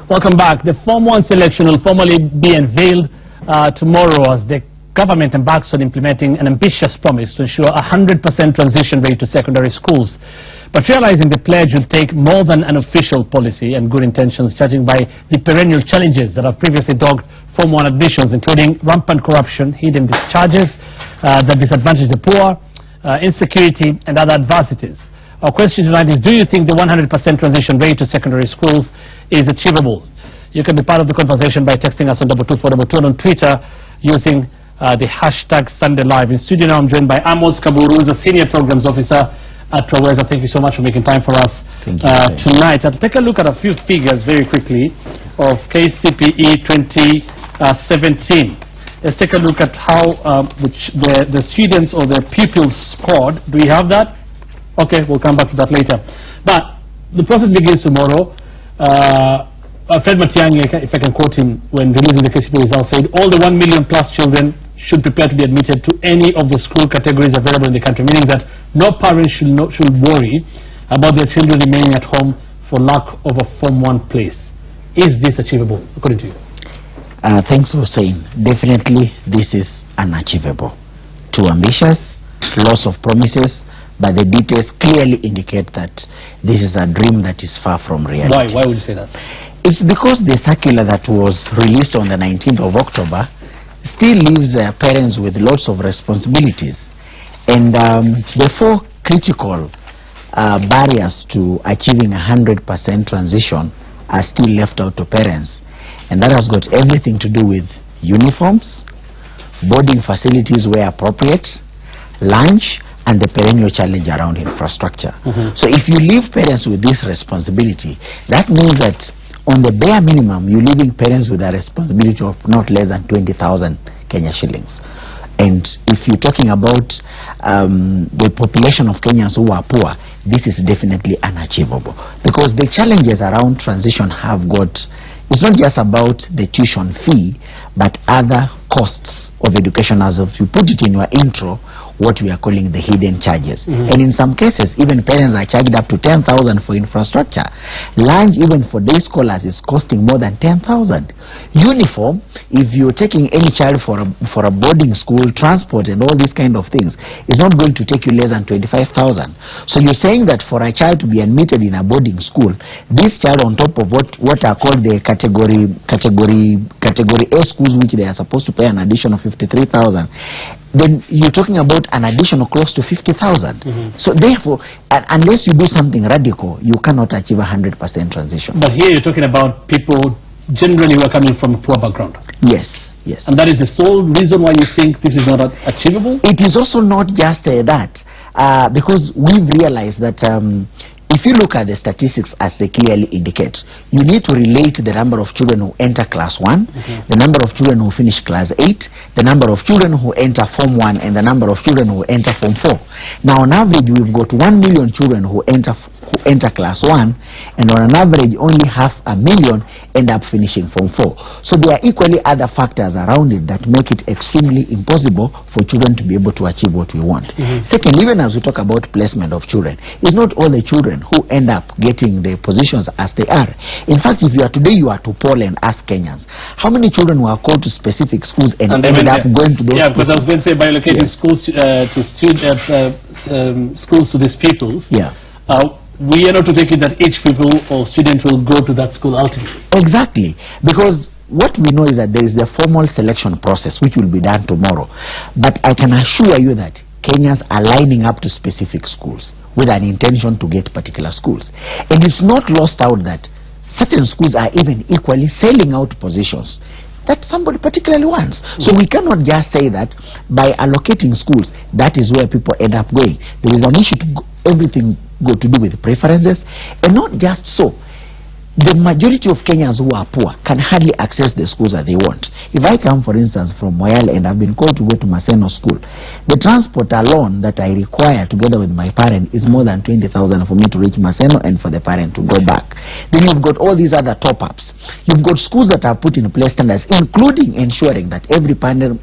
Welcome back. The Form 1 selection will formally be unveiled tomorrow as the government embarks on implementing an ambitious promise to ensure a 100% transition rate to secondary schools. But realizing the pledge will take more than an official policy and good intentions, judging by the perennial challenges that have previously dogged Form 1 admissions, including rampant corruption, hidden discharges that disadvantage the poor, insecurity and other adversities. Our question tonight is, do you think the 100% transition rate to secondary schools is achievable? You can be part of the conversation by texting us on 22422 and on Twitter using the hashtag SundayLive. In studio now I'm joined by Amos Kaburu, who is a Senior Programs Officer at Traweza. Thank you so much for making time for us tonight. I'll take a look at a few figures very quickly of KCPE 2017. Let's take a look at how the students or the pupils scored. Do we have that? Okay, we'll come back to that later. But the process begins tomorrow. Fred Matiang'i, if I can quote him, when releasing the KCPE results, said all the 1 million plus children should prepare to be admitted to any of the school categories available in the country, meaning that no parent should worry about their children remaining at home for lack of a Form 1 place. Is this achievable, according to you? Thanks for saying. Definitely, this is unachievable. Too ambitious, loss of promises, but the details clearly indicate that this is a dream that is far from reality. Why would you say that? It's because the circular that was released on the 19th of October still leaves parents with lots of responsibilities. And the four critical barriers to achieving a 100% transition are still left out to parents. And that has got everything to do with uniforms, boarding facilities where appropriate, lunch, and the perennial challenge around infrastructure. So if you leave parents with this responsibility, that means that on the bare minimum, you're leaving parents with a responsibility of not less than 20,000 Kenya shillings. And if you're talking about the population of Kenyans who are poor, this is definitely unachievable. Because the challenges around transition have got, it's not just about the tuition fee, but other costs of education, as if you put it in your intro, what we are calling the hidden charges. And in some cases, even parents are charged up to 10,000 for infrastructure. Lunch, even for day scholars, is costing more than 10,000. Uniform, if you're taking any child for a boarding school, transport and all these kind of things, is not going to take you less than 25,000. So you're saying that for a child to be admitted in a boarding school, this child on top of what are called the category A schools, which they are supposed to pay an additional 53,000, then you're talking about an additional close to 50,000. So therefore, unless you do something radical, you cannot achieve a 100% transition. But here you're talking about people generally who are coming from a poor background. Yes, yes. And that is the sole reason why you think this is not achievable? It is also not just that, because we've realized that if you look at the statistics as they clearly indicate, you need to relate the number of children who enter class 1, the number of children who finish class 8, the number of children who enter Form 1, and the number of children who enter Form 4. Now on average, we've got 1 million children who enter class 1, and on an average only 500,000 end up finishing Form 4. So there are equally other factors around it that make it extremely impossible for children to be able to achieve what we want. Second, even as we talk about placement of children, it's not all the children who end up getting the positions as they are. In fact, if you are today, you are to poll and ask Kenyans, how many children were called to specific schools and ended up going to those schools? Because I was going to say, by allocating schools schools to these pupils, we are not to take it that each pupil or student will go to that school ultimately. Exactly, because what we know is that there is the formal selection process which will be done tomorrow. But I can assure you that Kenyans are lining up to specific schools with an intention to get particular schools. And it's not lost out that certain schools are even equally selling out positions that somebody particularly wants. So we cannot just say that by allocating schools, that is where people end up going. There is an issue to everything go to do with preferences, and not just so. The majority of Kenyans who are poor can hardly access the schools that they want. If I come, for instance, from Moyale and I've been called to go to Maseno School, the transport alone that I require together with my parent is more than 20,000 for me to reach Maseno and for the parent to go back. Then you've got all these other top-ups. You've got schools that have put in place standards, including ensuring that every parent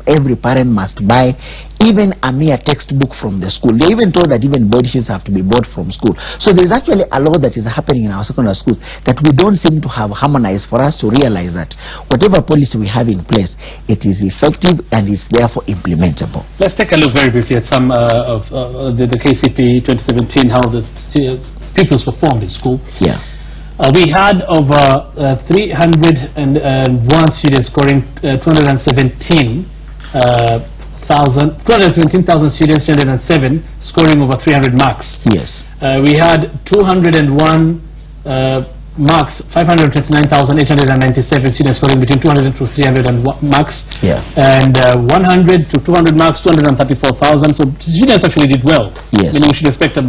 must buy even a mere textbook from the school. They even told that even bed sheets have to be bought from school. So there's actually a lot that is happening in our secondary schools that we don't seem to have harmonized for us to realize that whatever policy we have in place, it is effective and is therefore implementable. Let's take a look very briefly at some of the KCP 2017, how the pupils performed in school. Yeah. We had over 301 students scoring 217,000 students, 307 scoring over 300 marks. Yes. We had 201 marks, 529,897 students scoring between 200 to 300 marks. Yeah. And 100 to 200 marks, 234,000. So students actually did well. Yes. Meaning we should expect a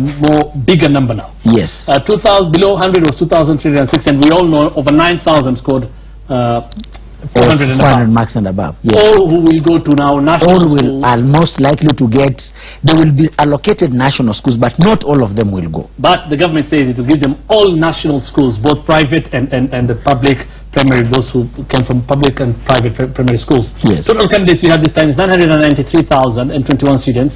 bigger number now. Yes. 2,000 below 100 was 2,306, and we all know over 9,000 scored 400 and above. Marks and above. Yes. All who will go to now national schools are most likely to get. They will be allocated national schools, but not all of them will go. But the government says it will give them all national schools, both private and the public primary, those who came from public and private primary schools. Yes. Total candidates we have this time is 993,021 students.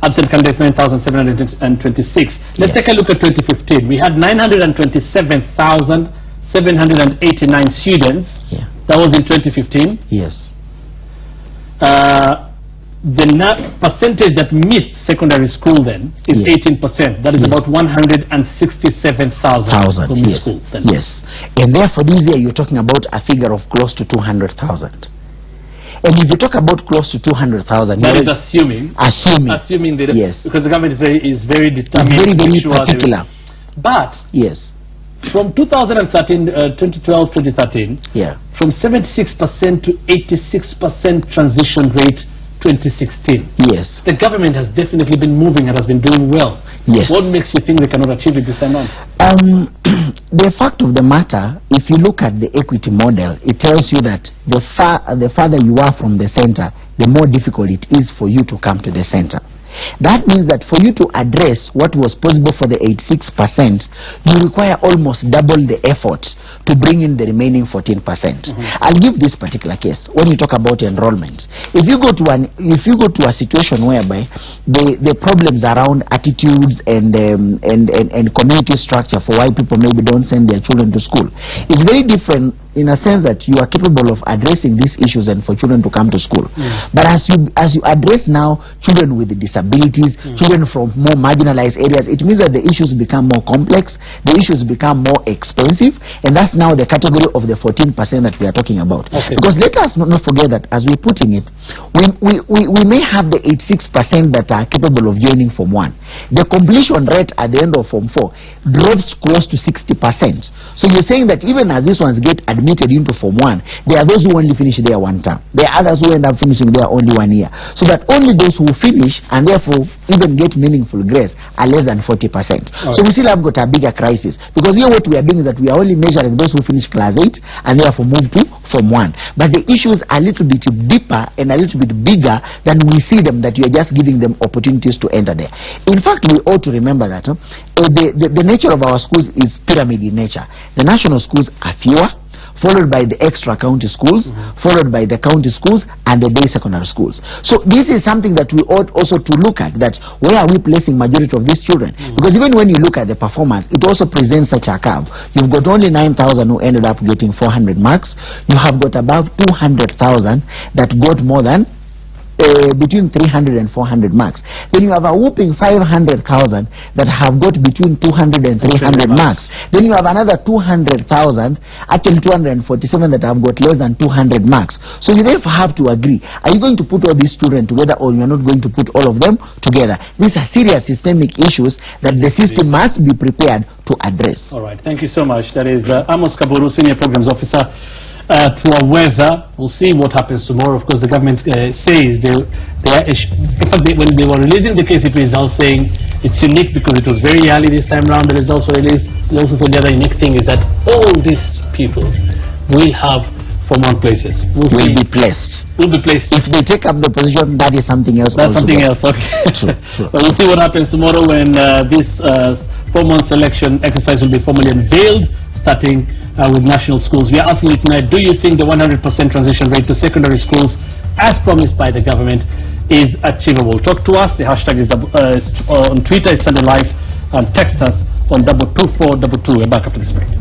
Absent candidates 9,726. Let's take a look at 2015. We had 927,789 students. Yeah. That was in 2015. Yes. The percentage that missed secondary school then is 18%. That is about 167,000 who missed school then. Yes. And therefore this year you're talking about a figure of close to 200,000. And if you talk about close to 200,000, that is assuming that, yes, because the government is very determined, very particular. But yes, from 2013, 2012-2013, yeah, from 76% to 86% transition rate 2016. Yes. The government has definitely been moving and has been doing well. Yes. What makes you think they cannot achieve it this time on? The fact of the matter, if you look at the equity model, it tells you that the farther you are from the center, the more difficult it is for you to come to the center. That means that for you to address what was possible for the 86%, you require almost double the effort to bring in the remaining 14%. I'll give this particular case. When you talk about enrollment, if you go to a situation whereby the problems around attitudes and community structure for why people maybe don't send their children to school is very different, in a sense that you are capable of addressing these issues and for children to come to school. But as you address now children with disabilities, children from more marginalized areas, it means that the issues become more complex, the issues become more expensive, and that's now the category of the 14% that we are talking about. Because let us not forget that as we're putting it, we may have the 86% that are capable of joining Form 1. The completion rate at the end of Form 4 drops close to 60%. So you're saying that even as these ones get admitted into Form 1, there are those who only finish there one term. There are others who end up finishing there only 1 year. So that only those who finish and therefore even get meaningful grades are less than 40%. So we still have got a bigger crisis. Because here what we are doing is that we are only measuring those who finish class 8 and therefore move to Form 1. But the issues are a little bit deeper and a little bit bigger than we see them, that you are just giving them opportunities to enter there. In fact, we ought to remember that the nature of our schools is pyramid in nature. The national schools are fewer, followed by the extra county schools, followed by the county schools and the day secondary schools. So this is something that we ought also to look at, that where are we placing majority of these children? Because even when you look at the performance, it also presents such a curve. You've got only 9,000 who ended up getting 400 marks. You have got above 200,000 that got more than between 300 and 400 marks. Then you have a whooping 500,000 that have got between 200 and 300 marks. Then you have another 200,000, actually 247 that have got less than 200 marks. So you therefore have to agree, are you going to put all these children together or you're not going to put all of them together? These are serious systemic issues that the system must be prepared to address. All right, thank you so mumuch. That is Amos Kaburu, Senior Programs Officer to our weather. We'll see what happens tomorrow. Of course, the government says when they were releasing the KCP results, saying it's unique because it was very early this time around. The results were released. They also said the other unique thing is that all these people will have Form 1 places. Will be placed. If they take up the position, that is something else. That's something else. Okay. True. But we'll see what happens tomorrow when this Form 1 selection exercise will be formally unveiled. starting with national schools. We are asking you tonight, do you think the 100% transition rate to secondary schools, as promised by the government, is achievable? Talk to us. The hashtag is on Twitter, it's Sunday Live, and text us on 22422. We're back after this break.